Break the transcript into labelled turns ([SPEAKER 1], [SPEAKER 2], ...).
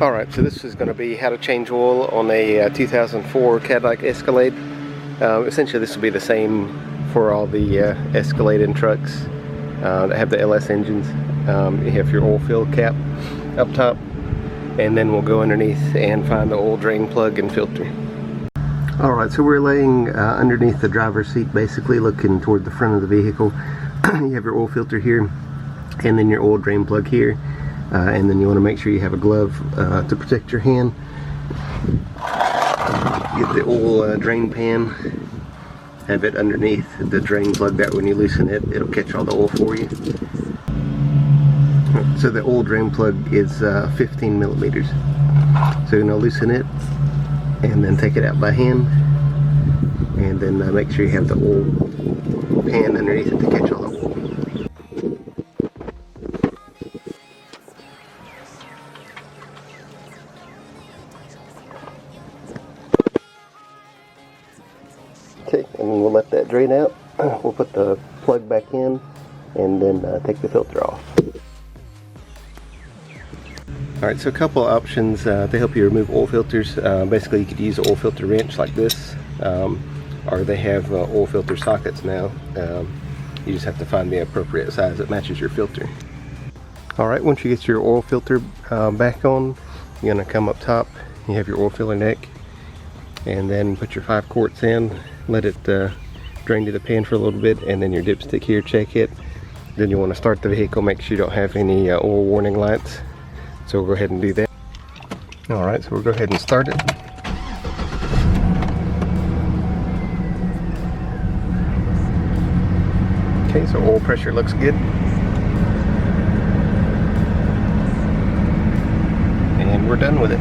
[SPEAKER 1] Alright, so this is going to be how to change oil on a 2004 Cadillac Escalade. Essentially this will be the same for all the Escalade and trucks that have the LS engines. You have your oil fill cap up top, and then we'll go underneath and find the oil drain plug and filter. Alright, so we're laying underneath the driver's seat, basically looking toward the front of the vehicle. You have your oil filter here, and then your oil drain plug here. And then you want to make sure you have a glove to protect your hand. Get the oil drain pan, have it underneath the drain plug, that when you loosen it, it'll catch all the oil for you. So the oil drain plug is 15 millimeters. So you're going to loosen it and then take it out by hand, and then make sure you have the oil pan underneath it to catch all the oil. Okay, and then we'll let that drain out. We'll put the plug back in and then take the filter off. Alright, so a couple options to help you remove oil filters. Basically you could use an oil filter wrench like this, or they have oil filter sockets now. You just have to find the appropriate size that matches your filter. Alright, once you get your oil filter back on, you're going to come up top. You have your oil filler neck, and then put your 5 quarts in, let it drain to the pan for a little bit, and then your dipstick here, check it. Then you want to start the vehicle, make sure you don't have any oil warning lights. So we'll go ahead and do that. Alright, so we'll go ahead and start it. Okay, so oil pressure looks good. And we're done with it.